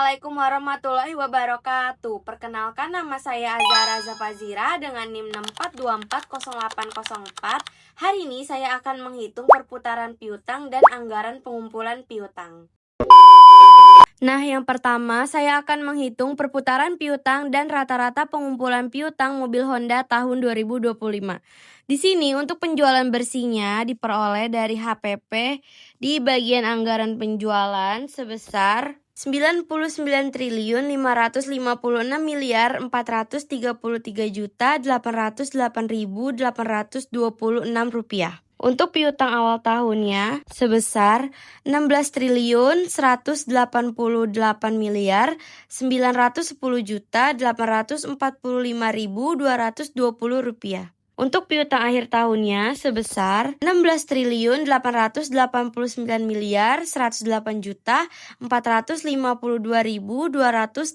Assalamualaikum warahmatullahi wabarakatuh. Perkenalkan, nama saya Azhara Zafazira dengan NIM 64240804. Hari ini saya akan menghitung perputaran piutang dan anggaran pengumpulan piutang. Nah, yang pertama saya akan menghitung perputaran piutang dan rata-rata pengumpulan piutang mobil Honda tahun 2025. Di sini untuk penjualan bersihnya diperoleh dari HPP di bagian anggaran penjualan sebesar 99.556.433.808.826 rupiah. Untuk piutang awal tahunnya sebesar 16.188.910.845.220 rupiah. Untuk piutang akhir tahunnya sebesar 16.889.108.452.206,50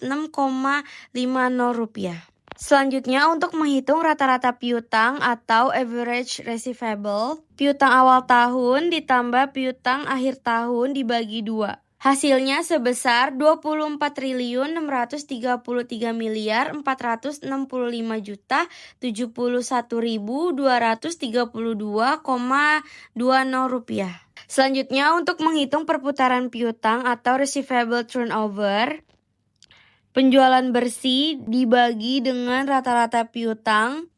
rupiah. Selanjutnya untuk menghitung rata-rata piutang atau average receivable, piutang awal tahun ditambah piutang akhir tahun dibagi 2. Hasilnya sebesar 24.435.465.071.232,20 rupiah. Selanjutnya untuk menghitung perputaran piutang atau receivable turnover, penjualan bersih dibagi dengan rata-rata piutang,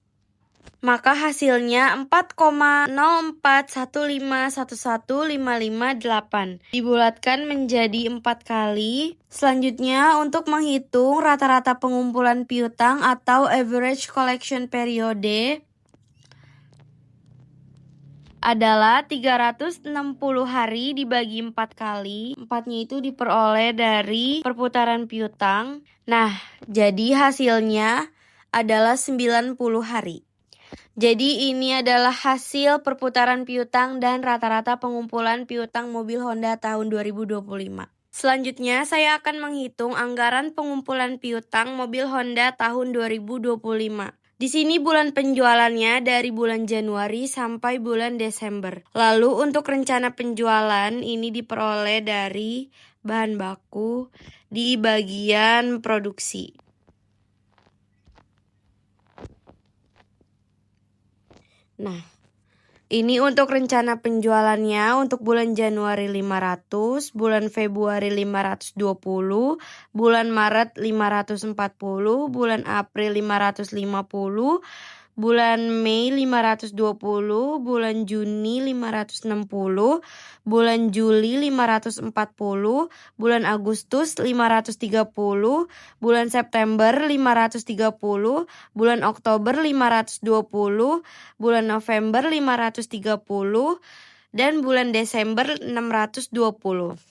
maka hasilnya 4,0415115558 dibulatkan menjadi 4 kali. Selanjutnya untuk menghitung rata-rata pengumpulan piutang atau average collection period adalah 360 hari dibagi 4 kali. 4-nya itu diperoleh dari perputaran piutang. Nah, jadi hasilnya adalah 90 hari. Jadi ini adalah hasil perputaran piutang dan rata-rata pengumpulan piutang mobil Honda tahun 2025. Selanjutnya saya akan menghitung anggaran pengumpulan piutang mobil Honda tahun 2025. Di sini bulan penjualannya dari bulan Januari sampai bulan Desember. Lalu untuk rencana penjualan ini diperoleh dari bahan baku di bagian produksi. Nah, ini untuk rencana penjualannya untuk bulan Januari 500, bulan Februari 520, bulan Maret 540, bulan April 550, bulan Mei 520, bulan Juni 560, bulan Juli 540, bulan Agustus 530, bulan September 530, bulan Oktober 520, bulan November 530, dan bulan Desember 620.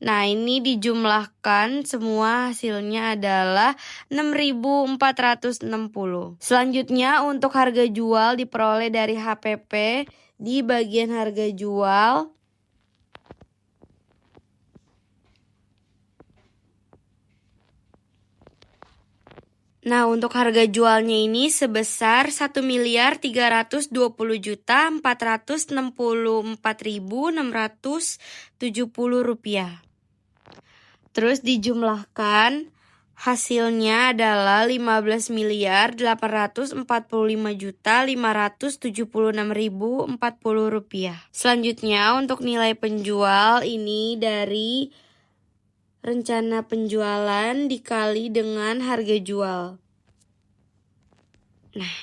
Nah, ini dijumlahkan semua hasilnya adalah 6.460. Selanjutnya untuk harga jual diperoleh dari HPP di bagian harga jual. Nah, untuk harga jualnya ini sebesar 1.320.464.670 rupiah. Terus dijumlahkan hasilnya adalah 15.845.576.040 rupiah. Selanjutnya untuk nilai penjual ini dari rencana penjualan dikali dengan harga jual. Nah,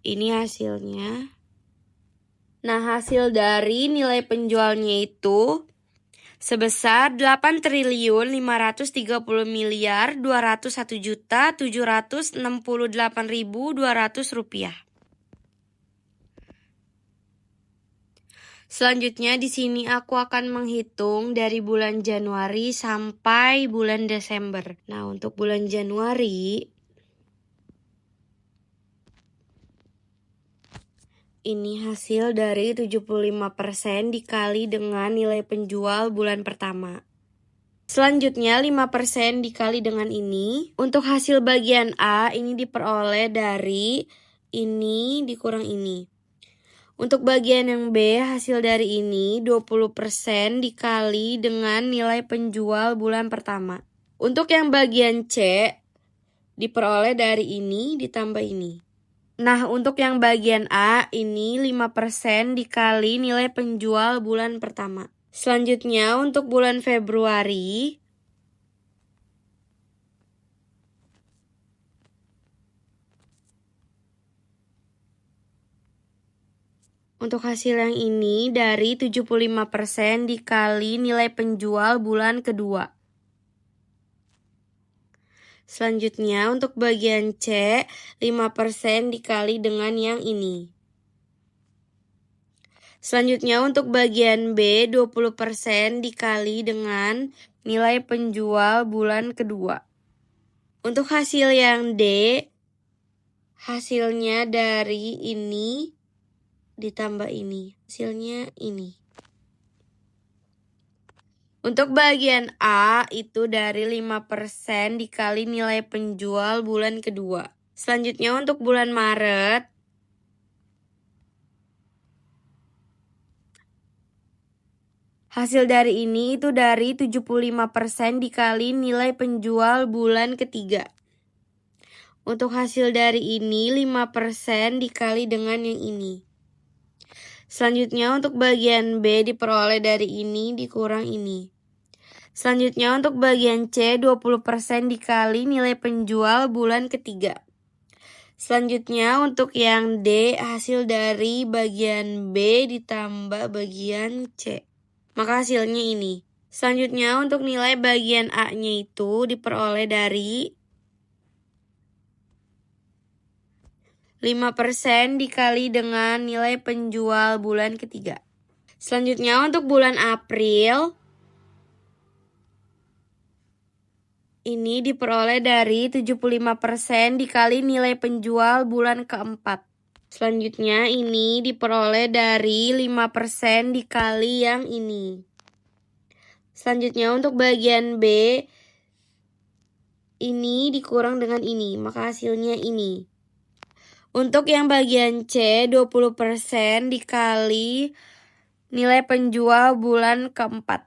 ini hasilnya. Nah, hasil dari nilai penjualnya itu sebesar 8.230.201.768.200 rupiah. Selanjutnya di sini aku akan menghitung dari bulan Januari sampai bulan Desember. Nah, untuk bulan Januari ini hasil dari 75% dikali dengan nilai penjual bulan pertama. Selanjutnya 5% dikali dengan ini. Untuk hasil bagian A ini diperoleh dari ini dikurang ini. Untuk bagian yang B, hasil dari ini 20% dikali dengan nilai penjual bulan pertama. Untuk yang bagian C diperoleh dari ini ditambah ini. Nah, untuk yang bagian A ini 5% dikali nilai penjual bulan pertama. Selanjutnya untuk bulan Februari untuk hasil yang ini dari 75% dikali nilai penjual bulan kedua. Selanjutnya untuk bagian C, 5% dikali dengan yang ini. Selanjutnya untuk bagian B, 20% dikali dengan nilai penjual bulan kedua. Untuk hasil yang D, hasilnya dari ini ditambah ini. Hasilnya ini. Untuk bagian A itu dari 5% dikali nilai penjual bulan kedua. Selanjutnya untuk bulan Maret, hasil dari ini itu dari 75% dikali nilai penjual bulan ketiga. Untuk hasil dari ini 5% dikali dengan yang ini. Selanjutnya untuk bagian B diperoleh dari ini dikurang ini. Selanjutnya untuk bagian C 20% dikali nilai penjual bulan ketiga. Selanjutnya untuk yang D hasil dari bagian B ditambah bagian C. Maka hasilnya ini. Selanjutnya untuk nilai bagian A-nya itu diperoleh dari 5% dikali dengan nilai penjual bulan ketiga. Selanjutnya untuk bulan April, ini diperoleh dari 75% dikali nilai penjual bulan keempat. Selanjutnya ini diperoleh dari 5% dikali yang ini. Selanjutnya untuk bagian B, ini dikurang dengan ini, maka hasilnya ini. Untuk yang bagian C, 20% dikali nilai penjual bulan keempat.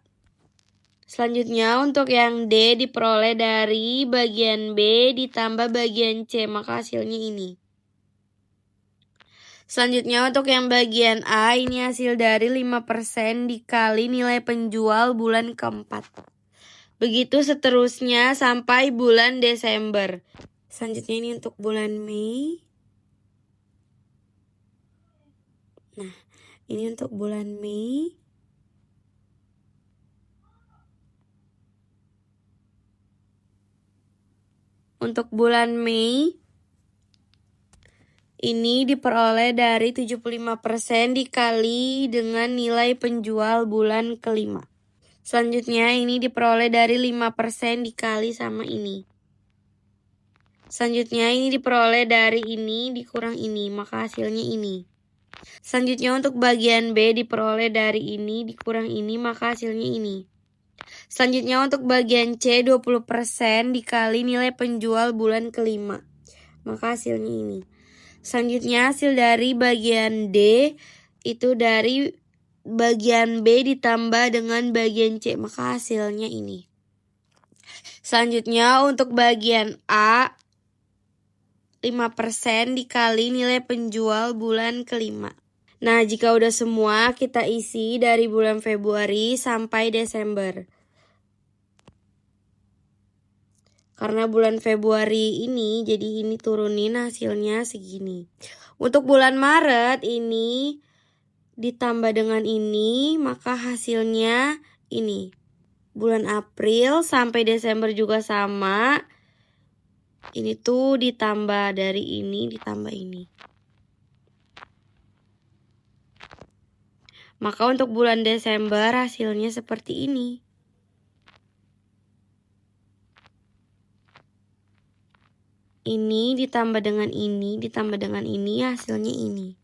Selanjutnya untuk yang D diperoleh dari bagian B ditambah bagian C, maka hasilnya ini. Selanjutnya untuk yang bagian A, ini hasil dari 5% dikali nilai penjual bulan keempat. Begitu seterusnya sampai bulan Desember. Selanjutnya ini untuk bulan Mei. Nah, ini untuk bulan Mei. Untuk bulan Mei, ini diperoleh dari 75% dikali dengan nilai penjual bulan kelima. Selanjutnya ini diperoleh dari 5% dikali sama ini. Selanjutnya ini diperoleh dari ini dikurang ini, maka hasilnya ini. Selanjutnya untuk bagian B diperoleh dari ini dikurang ini, maka hasilnya ini. Selanjutnya untuk bagian C 20% dikali nilai penjual bulan kelima, maka hasilnya ini. Selanjutnya hasil dari bagian D itu dari bagian B ditambah dengan bagian C, maka hasilnya ini. Selanjutnya untuk bagian A 5% dikali nilai penjual bulan kelima. Nah, jika udah semua kita isi dari bulan Februari sampai Desember. Karena bulan Februari ini, jadi ini turunin hasilnya segini. Untuk bulan Maret ini ditambah dengan ini, maka hasilnya ini. Bulan April sampai Desember juga sama. Ini tuh ditambah dari ini, ditambah ini. Maka untuk bulan Desember hasilnya seperti ini. Ini ditambah dengan ini, ditambah dengan ini, hasilnya ini.